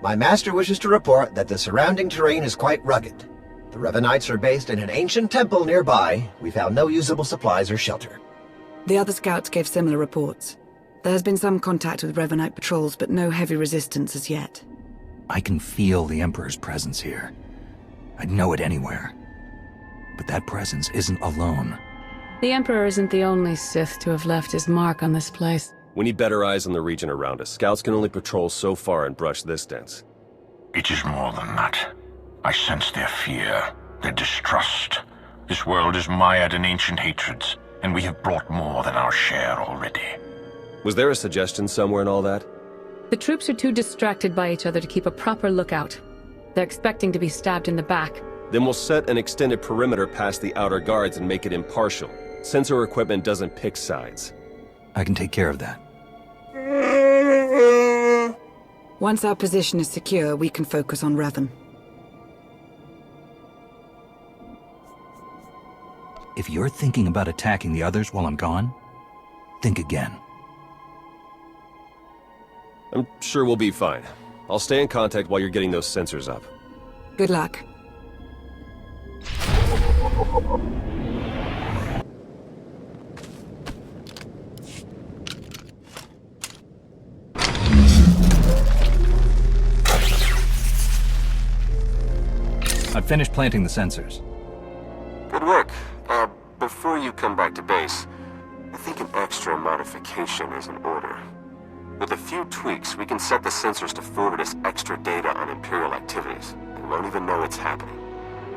My master wishes to report that the surrounding terrain is quite rugged. The Revanites are based in an ancient temple nearby. We found no usable supplies or shelter. The other scouts gave similar reports. There has been some contact with Revanite patrols, but no heavy resistance as yet. I can feel the Emperor's presence here. I'd know it anywhere. But that presence isn't alone. The Emperor isn't the only Sith to have left his mark on this place. We need better eyes on the region around us. Scouts can only patrol so far and brush this dense. It is more than that. I sense their fear, their distrust. This world is mired in ancient hatreds, and we have brought more than our share already. Was there a suggestion somewhere in all that? The troops are too distracted by each other to keep a proper lookout. They're expecting to be stabbed in the back. Then we'll set an extended perimeter past the outer guards and make it impartial. Sensor equipment doesn't pick sides. I can take care of that. Once our position is secure, we can focus on Revan. If you're thinking about attacking the others while I'm gone, think again. I'm sure we'll be fine. I'll stay in contact while you're getting those sensors up. Good luck. I've finished planting the sensors. Good work. Before you come back to base, I think an extra modification is in order. With a few tweaks, we can set the sensors to forward us extra data on Imperial activities. They won't even know it's happening.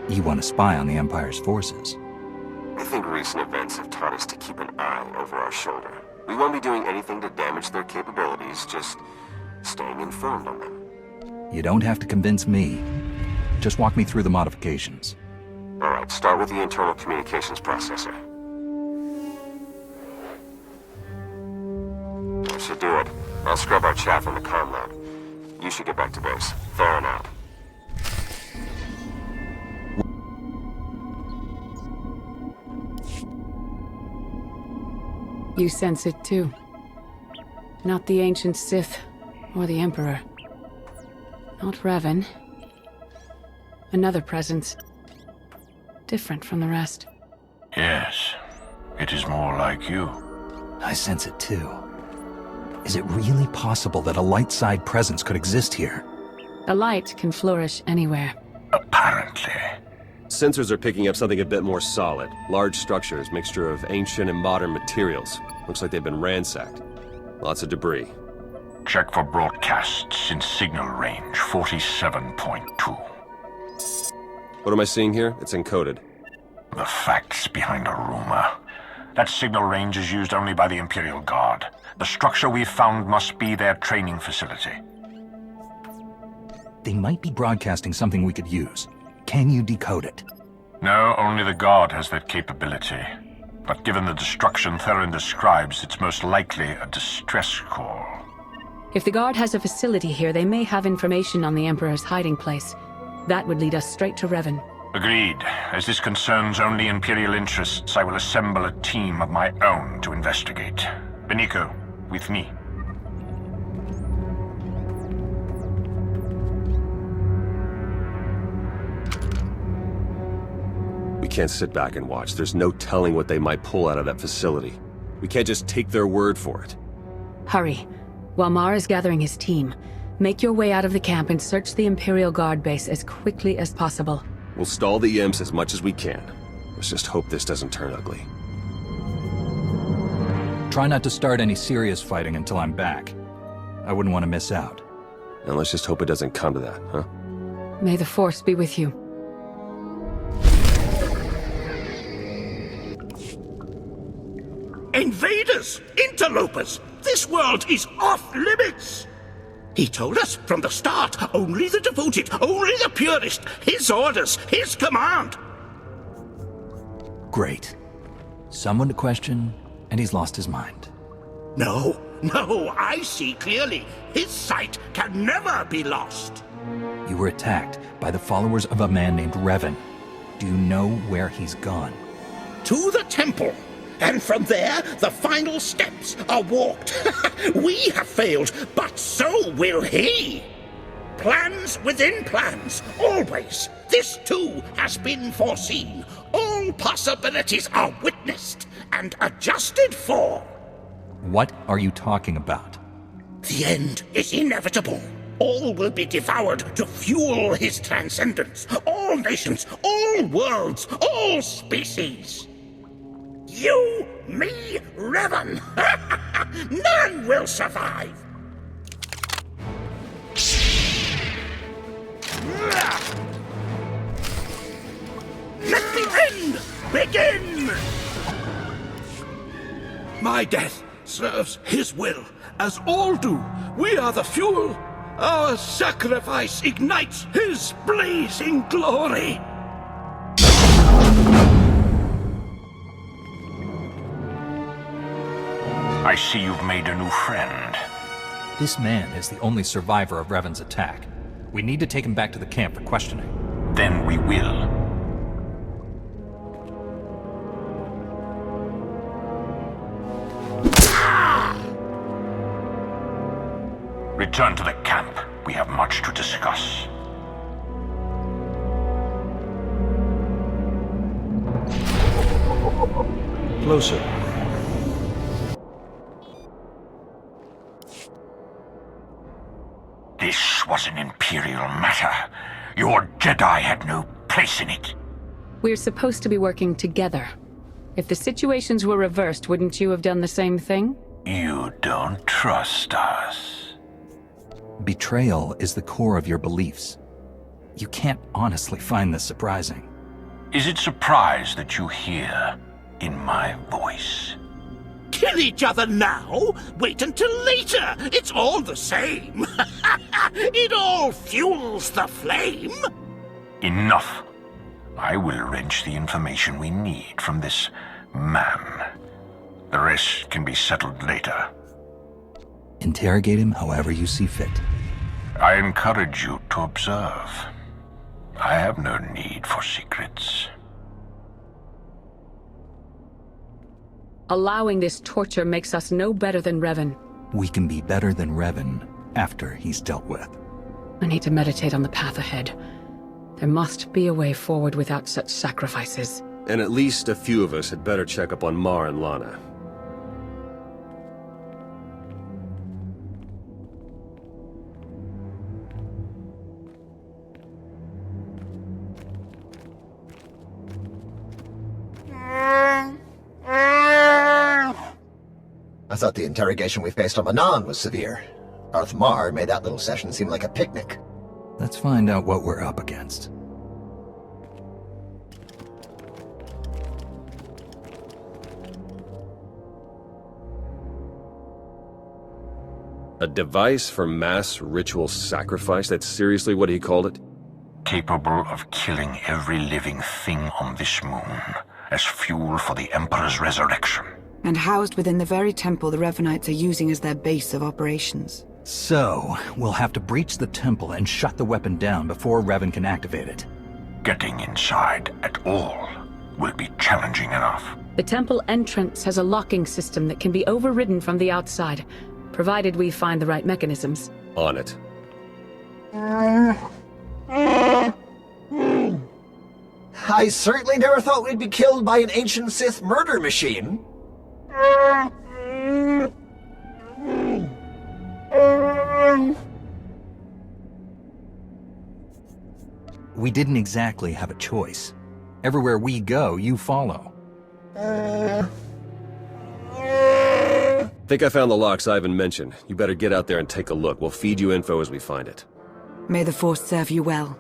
You want to spy on the Empire's forces? I think recent events have taught us to keep an eye over our shoulder. We won't be doing anything to damage their capabilities, just staying informed on them. You don't have to convince me. Just walk me through the modifications. Alright, start with the internal communications processor. That should do it. I'll scrub our chat from the comm lab. You should get back to base. Theron out. You sense it too. Not the ancient Sith, or the Emperor. Not Revan. Another presence. Different from the rest. Yes, it is more like you. I sense it too. Is it really possible that a light side presence could exist here? A light can flourish anywhere. Apparently. Sensors are picking up something a bit more solid. Large structures, mixture of ancient and modern materials. Looks like they've been ransacked. Lots of debris. Check for broadcasts in signal range 47.2. What am I seeing here? It's encoded. The facts behind a rumor. That signal range is used only by the Imperial Guard. The structure we've found must be their training facility. They might be broadcasting something we could use. Can you decode it? No, only the Guard has that capability. But given the destruction Theron describes, it's most likely a distress call. If the Guard has a facility here, they may have information on the Emperor's hiding place. That would lead us straight to Revan. Agreed. As this concerns only Imperial interests, I will assemble a team of my own to investigate. Beniko, with me. We can't sit back and watch. There's no telling what they might pull out of that facility. We can't just take their word for it. Hurry. While Mar is gathering his team, make your way out of the camp and search the Imperial Guard base as quickly as possible. We'll stall the imps as much as we can. Let's just hope this doesn't turn ugly. Try not to start any serious fighting until I'm back. I wouldn't want to miss out. And let's just hope it doesn't come to that, huh? May the Force be with you. Invaders! Interlopers! This world is off limits! He told us from the start, only the devoted, only the purest, his orders, his command! Great. Someone to question, and he's lost his mind. No, I see clearly. His sight can never be lost. You were attacked by the followers of a man named Revan. Do you know where he's gone? To the temple. and from there, the final steps are walked. We have failed, but so will he. Plans within plans, always. This too has been foreseen. All possibilities are witnessed and adjusted for. What are you talking about? The end is inevitable. All will be devoured to fuel his transcendence. All nations, all worlds, all species. You, me, Revan. None will survive. Let the end begin! My death serves his will, as all do. We are the fuel. Our sacrifice ignites his blazing glory. I see you've made a new friend. This man is the only survivor of Revan's attack. We need to take him back to the camp for questioning. Then we will. Return to the camp. We have much to discuss. Closer. This was an Imperial matter. Your Jedi had no place in it. We're supposed to be working together. If the situations were reversed, wouldn't you have done the same thing? You don't trust us. Betrayal is the core of your beliefs. You can't honestly find this surprising. Is it surprise that you hear in my voice? Kill each other now? Wait until later. It's all the same. It all fuels the flame. Enough. I will wrench the information we need from this man. The rest can be settled later. Interrogate him however you see fit. I encourage you to observe. I have no need for secrets. Allowing this torture makes us no better than Revan. We can be better than Revan after he's dealt with. I need to meditate on the path ahead. There must be a way forward without such sacrifices. And at least a few of us had better check up on Mar and Lana. I thought the interrogation we faced on Manan was severe. Darth Mar made that little session seem like a picnic. Let's find out what we're up against. A device for mass ritual sacrifice? That's seriously what he called it? Capable of killing every living thing on this moon as fuel for the Emperor's resurrection. And housed within the very temple the Revanites are using as their base of operations. So, we'll have to breach the temple and shut the weapon down before Revan can activate it. Getting inside at all will be challenging enough. The temple entrance has a locking system that can be overridden from the outside, provided we find the right mechanisms. On it. I certainly never thought we'd be killed by an ancient Sith murder machine. We didn't exactly have a choice. Everywhere we go, you follow. Think I found the locks Ivan mentioned. You better get out there and take a look. We'll feed you info as we find it. May the Force serve you well.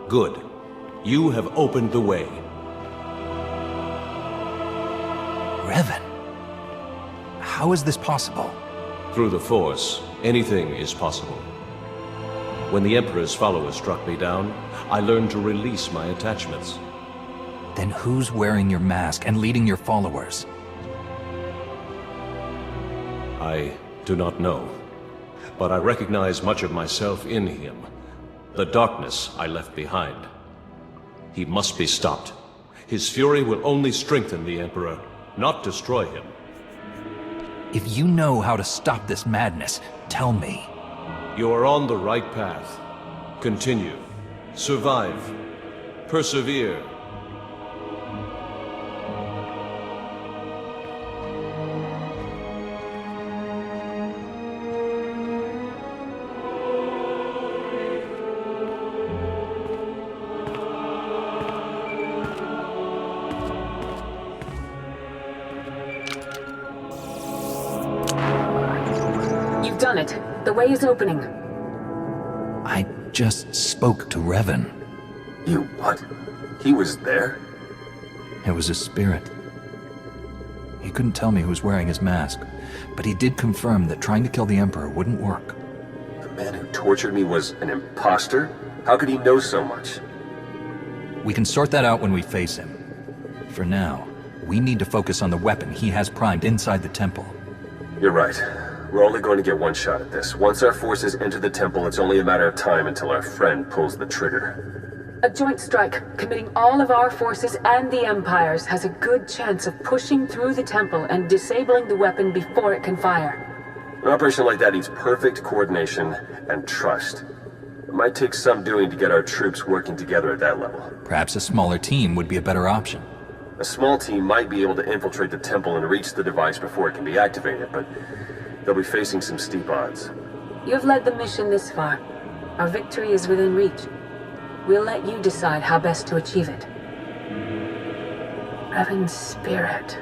Good. You have opened the way. Revan? How is this possible? Through the Force, anything is possible. When the Emperor's followers struck me down, I learned to release my attachments. Then who's wearing your mask and leading your followers? I do not know, but I recognize much of myself in him. The darkness I left behind. He must be stopped. His fury will only strengthen the Emperor, not destroy him. If you know how to stop this madness, tell me. You are on the right path. Continue. Survive. Persevere. You've done it. The way is opening. I just spoke to Revan. You what? He was there? It was a spirit. He couldn't tell me who was wearing his mask, but he did confirm that trying to kill the Emperor wouldn't work. The man who tortured me was an imposter? How could he know so much? We can sort that out when we face him. For now, we need to focus on the weapon he has primed inside the temple. You're right. We're only going to get one shot at this. Once our forces enter the temple, it's only a matter of time until our friend pulls the trigger. A joint strike, committing all of our forces and the Empire's, has a good chance of pushing through the temple and disabling the weapon before it can fire. An operation like that needs perfect coordination and trust. It might take some doing to get our troops working together at that level. Perhaps a smaller team would be a better option. A small team might be able to infiltrate the temple and reach the device before it can be activated, but they'll be facing some steep odds. You have led the mission this far. Our victory is within reach. We'll let you decide how best to achieve it. Revan's spirit.